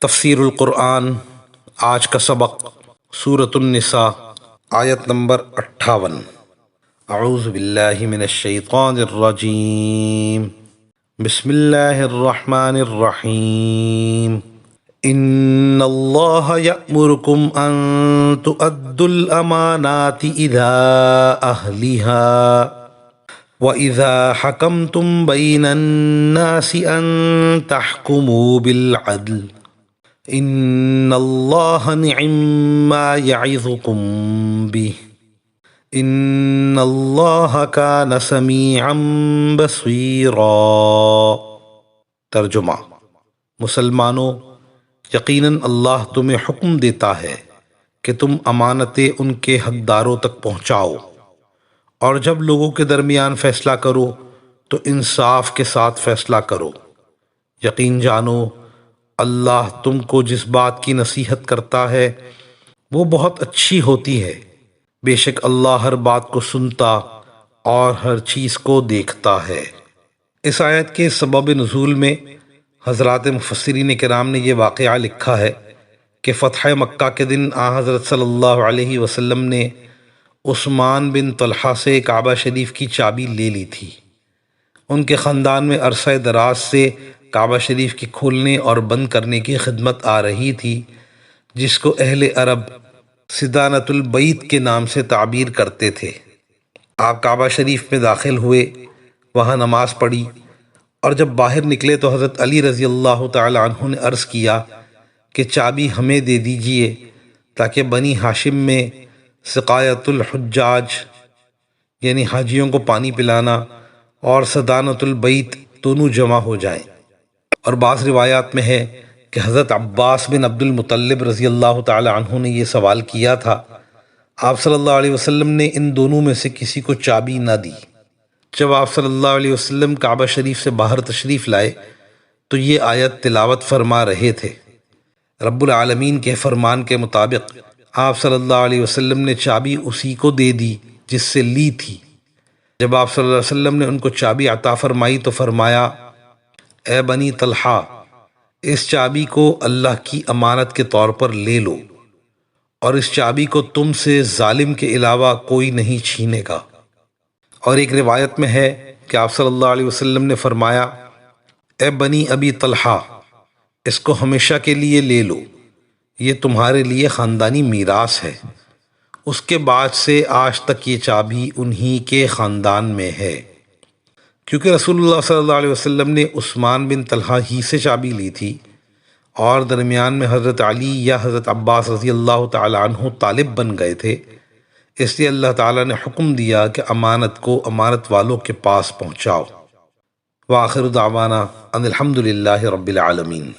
تفسیر القرآن آج کا سبق سورۃ النساء آیت نمبر 58۔ اعوذ باللہ من الشیطان الرجیم، بسم اللہ الرحمن الرحیم۔ ان اللہ یأمرکم ان تؤدوا الامانات الی اہلها وَإِذَا حَكَمْتُمْ بَيْنَ النَّاسِ أَن تَحْكُمُوا بِالْعَدْلِ إِنَّ اللَّهَ نِعِمَّا يَعِظُكُمْ بِهِ إِنَّ اللَّهَ كَانَ سَمِيعًا بَصِيرًا۔ ترجمہ: مسلمانوں، یقیناً اللہ تمہیں حکم دیتا ہے کہ تم امانتیں ان کے حقداروں تک پہنچاؤ، اور جب لوگوں کے درمیان فیصلہ کرو تو انصاف کے ساتھ فیصلہ کرو۔ یقین جانو اللہ تم کو جس بات کی نصیحت کرتا ہے وہ بہت اچھی ہوتی ہے۔ بے شک اللہ ہر بات کو سنتا اور ہر چیز کو دیکھتا ہے۔ اس آیت کے سبب نزول میں حضرات مفسرین کرام نے یہ واقعہ لکھا ہے کہ فتح مکہ کے دن حضرت صلی اللہ علیہ وسلم نے عثمان بن طلحہ سے کعبہ شریف کی چابی لے لی تھی۔ ان کے خاندان میں عرصہ دراز سے کعبہ شریف کے کھولنے اور بند کرنے کی خدمت آ رہی تھی، جس کو اہل عرب سدانۃ البیت کے نام سے تعبیر کرتے تھے۔ آپ کعبہ شریف میں داخل ہوئے، وہاں نماز پڑھی، اور جب باہر نکلے تو حضرت علی رضی اللہ تعالی عنہ نے عرض کیا کہ چابی ہمیں دے دیجئے تاکہ بنی ہاشم میں سقایت الحجاج یعنی حاجیوں کو پانی پلانا اور سدانۃ البیت دونوں جمع ہو جائیں۔ اور بعض روایات میں ہے کہ حضرت عباس بن عبد المطلب رضی اللہ تعالی عنہ نے یہ سوال کیا تھا۔ آپ صلی اللہ علیہ وسلم نے ان دونوں میں سے کسی کو چابی نہ دی۔ جب آپ صلی اللہ علیہ وسلم کعبہ شریف سے باہر تشریف لائے تو یہ آیت تلاوت فرما رہے تھے۔ رب العالمین کے فرمان کے مطابق آپ صلی اللہ علیہ وسلم نے چابی اسی کو دے دی جس سے لی تھی۔ جب آپ صلی اللہ علیہ وسلم نے ان کو چابی عطا فرمائی تو فرمایا، اے بنی طلحہ، اس چابی کو اللہ کی امانت کے طور پر لے لو، اور اس چابی کو تم سے ظالم کے علاوہ کوئی نہیں چھینے گا۔ اور ایک روایت میں ہے کہ آپ صلی اللہ علیہ وسلم نے فرمایا، اے بنی ابی طلحہ، اس کو ہمیشہ کے لیے لے لو، یہ تمہارے لیے خاندانی میراث ہے۔ اس کے بعد سے آج تک یہ چابی انہی کے خاندان میں ہے، کیونکہ رسول اللہ صلی اللہ علیہ وسلم نے عثمان بن طلحہ ہی سے چابی لی تھی، اور درمیان میں حضرت علی یا حضرت عباس رضی اللہ تعالی عنہ طالب بن گئے تھے، اس لیے اللہ تعالیٰ نے حکم دیا کہ امانت کو امانت والوں کے پاس پہنچاؤ۔ وآخر دعوانا ان الحمد للہ رب العالمین۔